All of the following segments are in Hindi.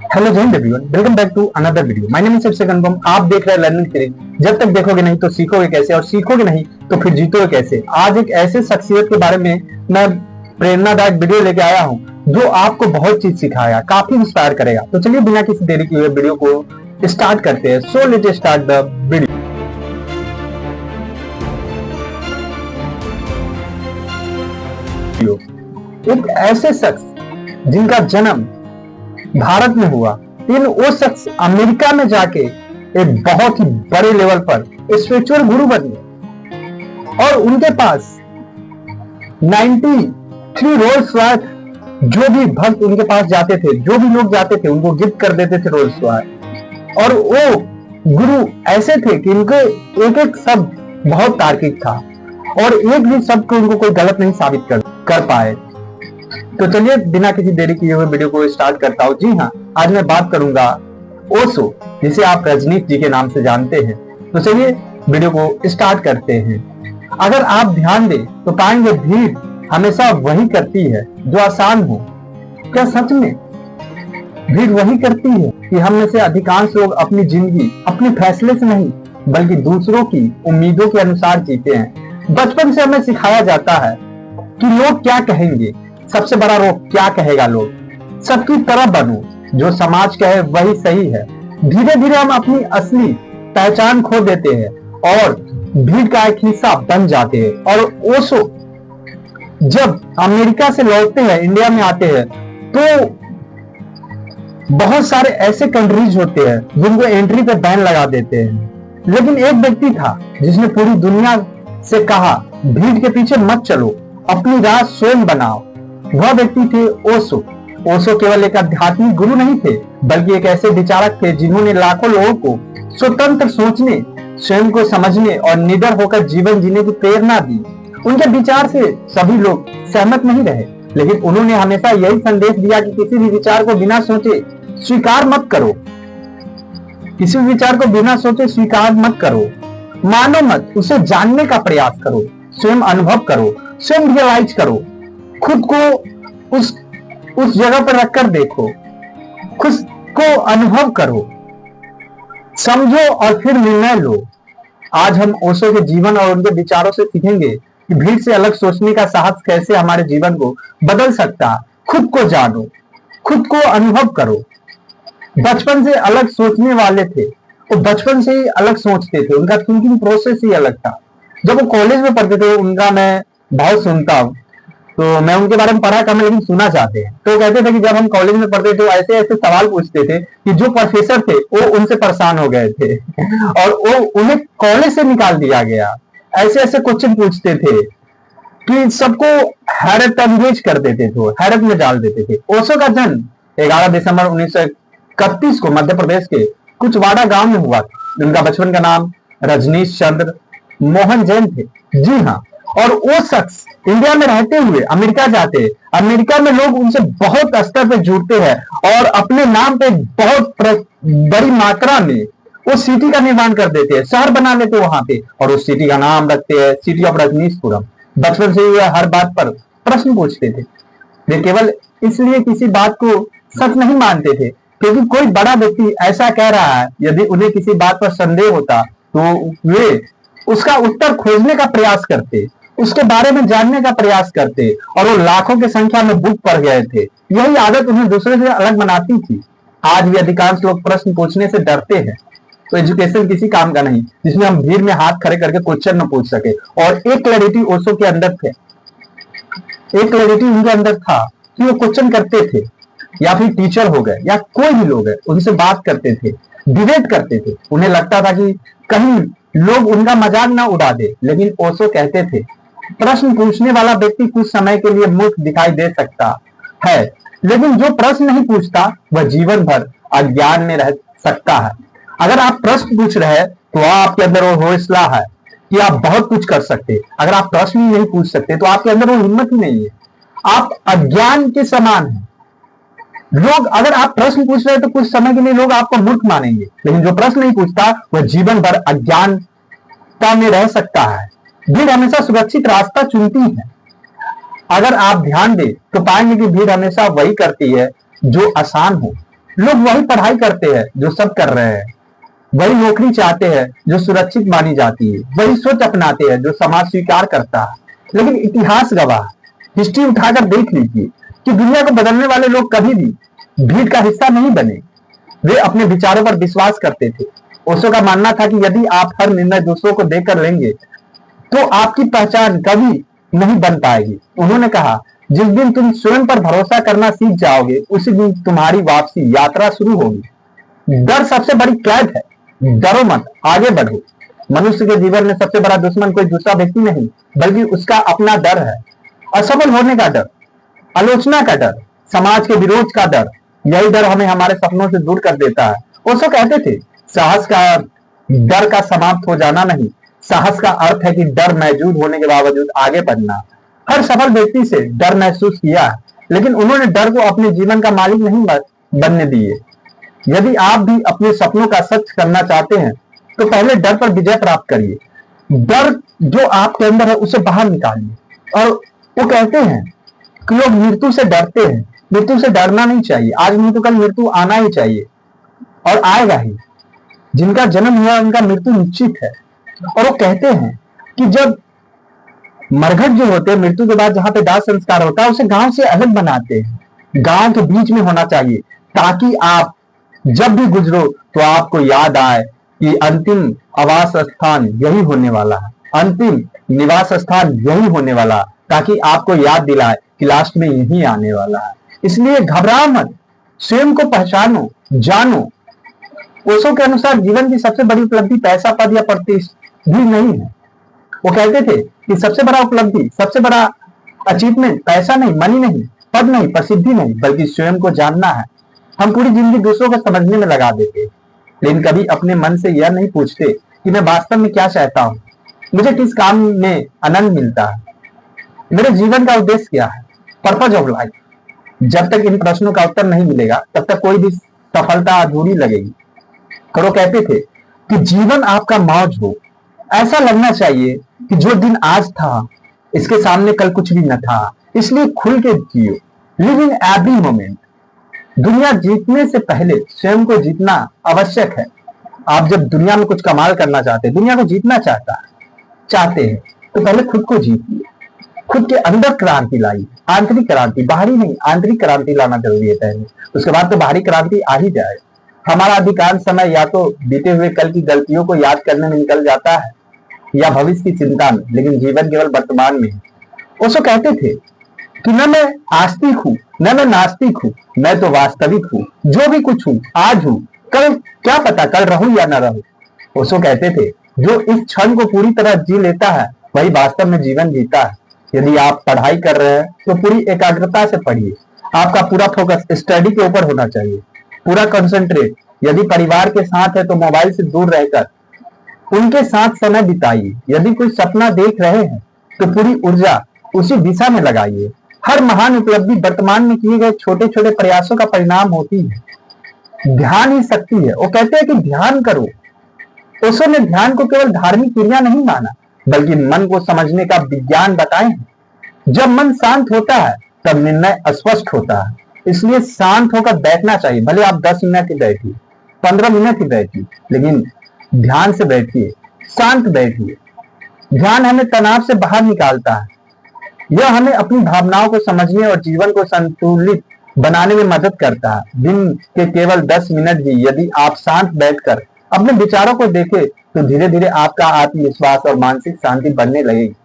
हेलो जय हिंद everyone, welcome back to another video. My name is Abhishek Anupam. आप देख रहे हैं लर्निंग सीरीज। जब तक देखोगे नहीं तो सीखोगे कैसे, और सीखोगे नहीं तो फिर जीतोगे कैसे। आज एक ऐसे शख्सियत के बारे में मैं प्रेरणादायक वीडियो लेके आया हूं जो आपको बहुत चीज सिखाएगा, काफी इंस्पायर करेगा। तो चलिए बिना किसी देरी किए वीडियो को स्टार्ट करते हैं। So let's start the video. एक ऐसे शख्स जिनका जन्म भारत में हुआ, लेकिन वो शख्स अमेरिका में जाके एक बहुत ही बड़े लेवल पर स्पिरिचुअल गुरु बन गए, और उनके पास 93 रोल्स रॉयस, जो भी भक्त उनके पास जाते थे, जो भी लोग जाते थे, उनको गिफ्ट कर देते थे रोल्स रॉयस। और वो गुरु ऐसे थे कि उनके एक एक शब्द बहुत तार्किक था, और एक भी शब्द को उनको कोई गलत नहीं साबित कर पाए। तो चलिए बिना किसी देरी किए हुए वीडियो को स्टार्ट करता हूं। जी हाँ, आज मैं बात करूंगा ओशो, जिसे आप रजनीश जी के नाम से जानते हैं। तो चलिए वीडियो को स्टार्ट करते हैं। अगर आप ध्यान दें तो पाएंगे भीड़ हमेशा वही करती है जो आसान हो। क्या सच में भीड़ वही करती है कि हम में से अधिकांश लोग अपनी जिंदगी अपने फैसले से नहीं बल्कि दूसरों की उम्मीदों के अनुसार जीते हैं। बचपन से हमें सिखाया जाता है कि लोग क्या कहेंगे, सबसे बड़ा रोग क्या कहेगा लोग, सबकी तरह बनो, जो समाज कहे वही सही है। धीरे धीरे हम अपनी असली पहचान खो देते हैं और भीड़ का एक हिस्सा बन जाते हैं। और ओशो जब अमेरिका से लौटते हैं, इंडिया में आते हैं, तो बहुत सारे ऐसे कंट्रीज होते हैं जिनको एंट्री पे बैन लगा देते हैं, लेकिन एक व्यक्ति था जिसने पूरी दुनिया से कहा भीड़ के पीछे मत चलो, अपनी राह स्वयं बनाओ। वह व्यक्ति थे ओशो। ओशो केवल एक आध्यात्मिक गुरु नहीं थे, बल्कि एक ऐसे विचारक थे जिन्होंने लाखों लोगों को स्वतंत्र सोचने, स्वयं को समझने और निडर होकर जीवन जीने की प्रेरणा दी। उनके विचार से सभी लोग सहमत नहीं रहे, लेकिन उन्होंने हमेशा यही संदेश दिया कि किसी भी विचार को बिना सोचे स्वीकार मत करो। किसी भी विचार को बिना सोचे स्वीकार मत करो, मानो मत, उसे जानने का प्रयास करो, स्वयं अनुभव करो, स्वयं रियलाइज करो, खुद को उस जगह पर रखकर देखो, खुद को अनुभव करो, समझो और फिर निर्णय लो। आज हम ओशो के जीवन और उनके विचारों से सीखेंगे कि भीड़ से अलग सोचने का साहस कैसे हमारे जीवन को बदल सकता है। खुद को जानो, खुद को अनुभव करो। बचपन से अलग सोचने वाले थे, वो बचपन से ही अलग सोचते थे, उनका थिंकिंग प्रोसेस ही अलग था। जब वो कॉलेज में पढ़ते थे, उनका मैं बहुत सुनता हूँ, तो मैं उनके बारे में पढ़ा कम लेकिन सुना चाहते हैं। तो कहते थे कि जब हम कॉलेज में पढ़ते थे ऐसे ऐसे सवाल पूछते थे कि जो प्रोफेसर थे वो उनसे परेशान हो गए थे और वो उन्हें कॉलेज से निकाल दिया गया। ऐसे ऐसे क्वेश्चन पूछते थे कि सबको हैरत अंगेज कर देते थे, हैरत में डाल देते थे। ओशो का जन्म 11 दिसंबर 1931 को मध्य प्रदेश के कुचवाड़ा गांव में हुआ था। उनका बचपन का नाम रजनीश चंद्र मोहन जैन थे। जी हाँ, और वो शख्स इंडिया में रहते हुए अमेरिका जाते हैं। अमेरिका में लोग उनसे बहुत स्तर पे जुड़ते हैं और अपने नाम पे बहुत बड़ी मात्रा में वो सिटी का निर्माण कर देते हैं, शहर बना लेते हैं वहां पे, और उस सिटी का नाम रखते हैं सिटी ऑफ रजनीशपुरम। बचपन से ही हर बात पर प्रश्न पूछते थे। वे केवल इसलिए किसी बात को सच नहीं मानते थे क्योंकि कोई बड़ा व्यक्ति ऐसा कह रहा है। यदि उन्हें किसी बात पर संदेह होता तो वे उसका उत्तर खोजने का प्रयास करते, उसके बारे में जानने का प्रयास करते, और वो लाखों की संख्या में बुक पढ़ गए थे। यही आदत उन्हें दूसरे से अलग बनाती थी। आज भी अधिकांश लोग प्रश्न पूछने से डरते हैं। तो एजुकेशन किसी काम का नहीं जिसमें हम भीड़ में हाथ खड़े करके क्वेश्चन न पूछ सके। और एक क्लैरिटी ओशो के अंदर थे, एक क्लैरिटी उनके अंदर था कि वो क्वेश्चन करते थे, या फिर टीचर हो गए या कोई भी लोग है उनसे बात करते थे, डिबेट करते थे। उन्हें लगता था कि कहीं लोग उनका मजाक ना उड़ा दे, लेकिन ओशो कहते थे प्रश्न पूछने वाला व्यक्ति कुछ समय के लिए मूर्ख दिखाई दे सकता है, लेकिन जो प्रश्न नहीं पूछता वह जीवन भर अज्ञान में रह सकता है। अगर आप प्रश्न पूछ रहे हैं तो आपके अंदर वो हौसला है कि आप बहुत कुछ कर सकते हैं। अगर आप प्रश्न ही नहीं पूछ सकते तो आपके अंदर वो हिम्मत ही नहीं है, आप अज्ञान के समान हैं। लोग, अगर आप प्रश्न पूछ रहे हैं तो कुछ समय के लिए लोग आपको मूर्ख मानेंगे, लेकिन जो प्रश्न नहीं पूछता वह जीवन भर अज्ञानता में रह सकता है। भीड़ हमेशा सुरक्षित रास्ता चुनती है। अगर आप ध्यान दें तो पाएंगे कि भीड़ हमेशा वही करती है जो आसान हो। लोग वही पढ़ाई करते हैं जो सब कर रहे हैं, वही नौकरी चाहते हैं जो सुरक्षित मानी जाती है, वही सोच अपनाते हैं जो समाज स्वीकार करता है। लेकिन इतिहास गवाह, हिस्ट्री उठाकर देख लीजिए कि दुनिया को बदलने वाले लोग कभी भी भीड़ का हिस्सा नहीं बने। वे अपने विचारों पर विश्वास करते थे। ओशो का मानना था कि यदि आप हर निर्णय दूसरों को देकर लेंगे तो आपकी पहचान कभी नहीं बन पाएगी। उन्होंने कहा, जिस दिन तुम स्वयं पर भरोसा करना सीख जाओगे उसी दिन तुम्हारी वापसी यात्रा शुरू होगी। डर सबसे बड़ी कैद है, डरो मत, आगे बढ़ो। मनुष्य के जीवन में सबसे बड़ा दुश्मन कोई दूसरा व्यक्ति नहीं बल्कि उसका अपना डर है। असफल होने का डर, आलोचना का डर, समाज के विरोध का डर, यही डर हमें हमारे सपनों से दूर कर देता है। ओशो कहते थे, साहस का डर का समाप्त हो जाना नहीं, साहस का अर्थ है कि डर मौजूद होने के बावजूद आगे बढ़ना। हर सफल व्यक्ति से डर महसूस किया है, लेकिन उन्होंने डर को अपने जीवन का मालिक नहीं बनने दिए। यदि आप भी अपने सपनों का सच करना चाहते हैं तो पहले डर पर विजय प्राप्त करिए। डर जो आपके अंदर है उसे बाहर निकालिए। और वो कहते हैं कि लोग मृत्यु से डरते हैं, मृत्यु से डरना नहीं चाहिए। आज नहीं तो कल मृत्यु आना ही चाहिए और आएगा ही। जिनका जन्म हुआ उनका मृत्यु निश्चित है। और वो कहते हैं कि जब मरघट जो होते हैं, मृत्यु के बाद जहां पे दाह संस्कार होता है, उसे गांव से अलग बनाते हैं। गांव के बीच में होना चाहिए ताकि आप जब भी गुजरो तो आपको याद आए कि अंतिम आवास स्थान यही होने वाला है, अंतिम निवास स्थान यही होने वाला, ताकि आपको याद दिलाए कि लास्ट में यही आने वाला है। इसलिए घबराओ मत, स्वयं को पहचानो, जानो। ओशो के अनुसार जीवन की सबसे बड़ी उपलब्धि पैसा, पद या प्रतिष्ठा नहीं है। वो कहते थे कि सबसे बड़ा उपलब्धि, सबसे बड़ा अचीवमेंट पैसा नहीं, मनी नहीं, पद नहीं, प्रसिद्धि नहीं, बल्कि स्वयं को जानना है। हम पूरी जिंदगी दूसरों को समझने में लगा देते, लेकिन कभी अपने मन से यह नहीं पूछते कि मैं वास्तव में क्या चाहता हूँ, मुझे किस काम में आनंद मिलता है, मेरे जीवन का उद्देश्य क्या है, पर्पज ऑफ लाइफ। जब तक इन प्रश्नों का उत्तर नहीं मिलेगा तब तक कोई भी सफलता अधूरी लगेगी। करो कहते थे कि जीवन आपका मौज हो, ऐसा लगना चाहिए कि जो दिन आज था इसके सामने कल कुछ भी न था। इसलिए खुल के जियो, लिव इन एवरी मोमेंट। दुनिया जीतने से पहले स्वयं को जीतना आवश्यक है। आप जब दुनिया में कुछ कमाल करना चाहते हैं, दुनिया को जीतना चाहते हैं तो पहले खुद को जीतिए, खुद के अंदर क्रांति लाइए। आंतरिक क्रांति, बाहरी नहीं, आंतरिक क्रांति लाना जरूरी है पहले, उसके बाद तो बाहरी क्रांति आ ही जाए। हमारा अधिकांश समय या तो बीते हुए कल की गलतियों को याद करने में निकल जाता है या भविष्य की चिंता में, लेकिन जीवन केवल वर्तमान में है। ओशो कहते थे कि न मैं आस्तिक हूं न मैं नास्तिक हूं, मैं तो वास्तविक हूं। जो भी कुछ हूं आज हूं, कल क्या पता कल रहूं या न रहूं। ओशो कहते थे, जो इस क्षण को पूरी तरह जी लेता है वही वास्तव में जीवन जीता है। यदि आप पढ़ाई कर रहे हैं तो पूरी एकाग्रता से पढ़िए। आपका पूरा फोकस स्टडी के ऊपर होना चाहिए, पूरा कंसंट्रेट। यदि परिवार के साथ है तो मोबाइल से दूर रहकर उनके साथ समय बिताइए। यदि कोई सपना देख रहे हैं तो पूरी ऊर्जा उसी दिशा में लगाइए। हर महान उपलब्धि वर्तमान में किए गए छोटे छोटे प्रयासों का परिणाम होती है। ध्यान ही शक्ति है। वो कहते हैं कि ध्यान करो। ओशो ने ध्यान को केवल धार्मिक क्रिया नहीं माना बल्कि मन को समझने का विज्ञान बताए हैं। जब मन शांत होता है तब निर्णय स्पष्ट होता है। इसलिए शांत होकर बैठना चाहिए। भले आप 10 मिनट ही बैठिए, 15 मिनट ही बैठिए, लेकिन ध्यान से बैठिए, शांत बैठिए। ध्यान हमें तनाव से बाहर निकालता है। यह हमें अपनी भावनाओं को समझने और जीवन को संतुलित बनाने में मदद करता है। दिन के केवल 10 मिनट भी यदि आप शांत बैठकर अपने विचारों को देखें तो धीरे धीरे आपका आत्मविश्वास और मानसिक शांति बढ़ने लगेगी।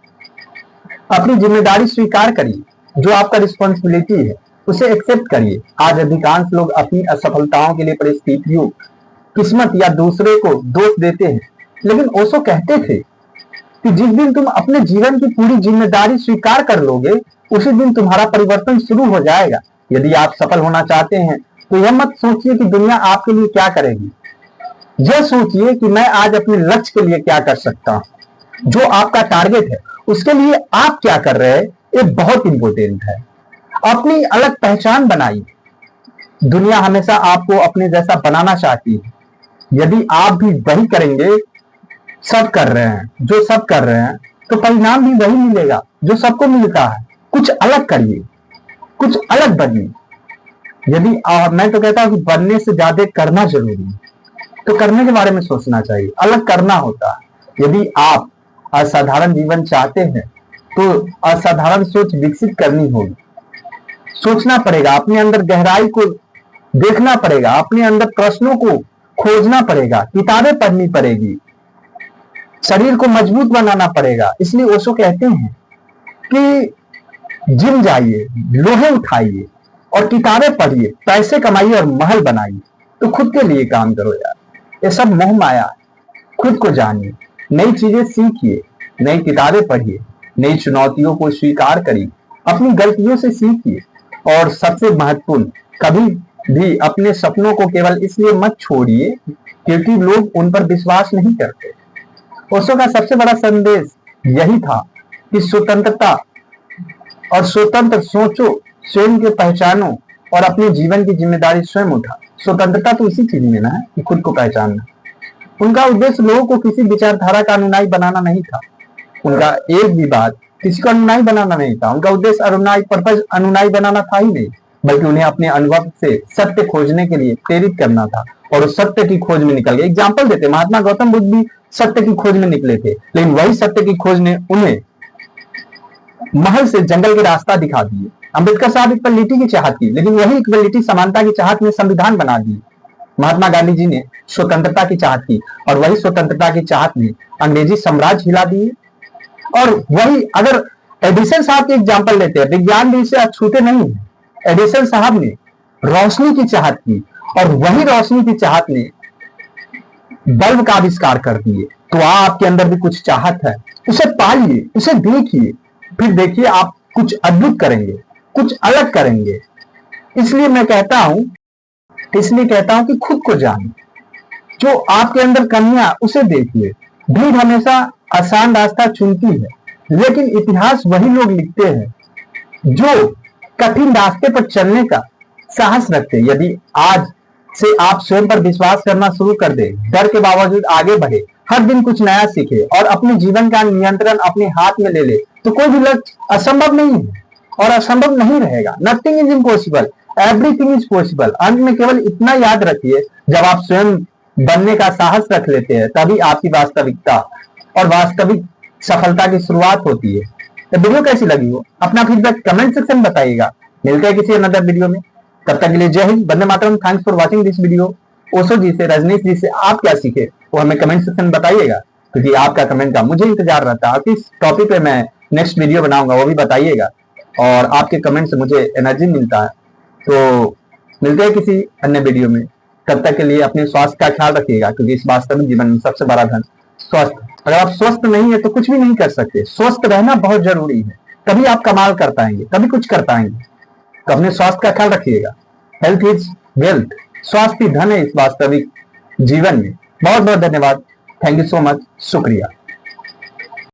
अपनी जिम्मेदारी स्वीकार करिए, जो आपका रिस्पॉन्सिबिलिटी है उसे एक्सेप्ट करिए। आज अधिकांश लोग अपनी असफलताओं के लिए परिस्थितियों, किस्मत या दूसरे को दोष देते हैं, लेकिन ओशो कहते थे कि जिस दिन तुम अपने जीवन की पूरी जिम्मेदारी स्वीकार कर लोगे उसी दिन तुम्हारा परिवर्तन शुरू हो जाएगा। यदि आप सफल होना चाहते हैं तो यह मत सोचिए कि दुनिया आपके लिए क्या करेगी, यह सोचिए कि मैं आज अपने लक्ष्य के लिए क्या कर सकता हूं। जो आपका टारगेट है उसके लिए आप क्या कर रहे हैं, ये बहुत इंपॉर्टेंट है। अपनी अलग पहचान बनाइए। दुनिया हमेशा आपको अपने जैसा बनाना चाहती है। यदि आप भी वही करेंगे, सब कर रहे हैं जो सब कर रहे हैं, तो परिणाम भी वही मिलेगा जो सबको मिलता है। कुछ अलग करिए, कुछ अलग बनिए। यदि मैं तो कहता हूं कि बनने से ज्यादा करना जरूरी है, तो करने के बारे में सोचना चाहिए, अलग करना होता है। यदि आप असाधारण जीवन चाहते हैं तो असाधारण सोच विकसित करनी होगी, सोचना पड़ेगा, अपने अंदर गहराई को देखना पड़ेगा, अपने अंदर प्रश्नों को खोजना पड़ेगा, किताबें पढ़नी पड़ेगी, शरीर को मजबूत बनाना पड़ेगा। इसलिए ओशो कहते हैं कि जिम जाइए, लोहे उठाइए और किताबें पढ़िए, पैसे कमाइए और महल बनाइए, तो खुद के लिए काम करो यार। ये सब मोह माया है। खुद को जानिए, नई चीजें सीखिए, नई किताबें पढ़िए, नई चुनौतियों को स्वीकार करिए, अपनी गलतियों से सीखिए और सबसे महत्वपूर्ण, कभी भी अपने सपनों को केवल इसलिए मत छोड़िए क्योंकि लोग उन पर विश्वास नहीं करते। ओशो का सबसे बड़ा संदेश यही था कि स्वतंत्रता और स्वतंत्र सोचो, स्वयं के पहचानो और अपने जीवन की जिम्मेदारी स्वयं उठा। स्वतंत्रता तो इसी चीज में ना है कि खुद को पहचानना। उनका उद्देश्य लोगों को किसी विचारधारा का अनुयायी बनाना नहीं था। उनका एक भी बात किसी को अनुयायी बनाना नहीं था। उनका उद्देश्य अनुयायी बनाना था ही नहीं, बल्कि उन्हें अपने अनुभव से सत्य खोजने के लिए प्रेरित करना था और उस सत्य की खोज में निकल गए। एग्जाम्पल देते, महात्मा गौतम बुद्ध भी सत्य की खोज में निकले थे, लेकिन वही सत्य की खोज ने उन्हें महल से जंगल के रास्ता दिखा दिए। अंबेडकर साहब इक्वलिटी की चाहत की, लेकिन वही इक्वलिटी समानता की चाहत ने संविधान बना दी। महात्मा गांधी जी ने स्वतंत्रता की चाहत की और वही स्वतंत्रता की चाहत ने अंग्रेजी साम्राज्य हिला दिए। और वही अगर एडिसन साहब की एग्जाम्पल लेते हैं, विज्ञान भी इसे अछूते नहीं है। एडिसन साहब ने रोशनी की चाहत की और वही रोशनी की चाहत ने बल्ब का आविष्कार कर दिए। तो आपके अंदर भी कुछ चाहत है, उसे पालिए, उसे देखिए, फिर देखिए आप कुछ अद्भुत करेंगे, कुछ अलग करेंगे। इसलिए मैं कहता हूं कि खुद को जानिए, जो आपके अंदर कमियां उसे देखिए। भीड़ हमेशा आसान रास्ता चुनती है, लेकिन इतिहास वही लोग लिखते हैं जो कठिन रास्ते पर चलने का साहस रखते हैं। यदि आज से आप स्वयं पर विश्वास करना शुरू कर दें, डर के बावजूद आगे बढ़े, हर दिन कुछ नया सीखे और अपने जीवन का नियंत्रण अपने हाथ में ले ले, तो कोई भी लक्ष्य असंभव नहीं है और असंभव नहीं रहेगा। Nothing is impossible, everything is possible. अंत में केवल इतना याद रखिए, जब आप स्वयं बनने का साहस रख लेते हैं, तभी आपकी वास्तविकता और वास्तविक सफलता की शुरुआत होती है। तो वीडियो कैसी लगी हो, अपना फीडबैक कमेंट सेक्शन में बताइएगा। मिलते हैं किसी अनदर वीडियो में, तब तक के लिए जय हिंद, वंदे मातरम। Thanks for watching this video. Osho ji से, रजनीश जी से आप क्या सीखे वो हमें कमेंट सेक्शन में बताइएगा, क्योंकि आपका कमेंट का मुझे इंतजार रहता है। किस टॉपिक पे मैं नेक्स्ट वीडियो बनाऊंगा वो भी बताइएगा, और आपके कमेंट से मुझे एनर्जी मिलता है। तो मिलते हैं किसी अन्य वीडियो में, तब तक के लिए अपने स्वास्थ्य का ख्याल रखिएगा, क्योंकि इस वास्तविक जीवन में सबसे बड़ा धन स्वस्थ। अगर आप स्वस्थ नहीं है तो कुछ भी नहीं कर सकते। स्वस्थ रहना बहुत जरूरी है, तभी आप कमाल कर पाएंगे, तभी कुछ कर पाएंगे। तो अपने स्वास्थ्य का ख्याल रखिएगा। हेल्थ इज वेल्थ, स्वास्थ्य धन है इस वास्तविक जीवन में। बहुत बहुत धन्यवाद, थैंक यू सो मच, शुक्रिया।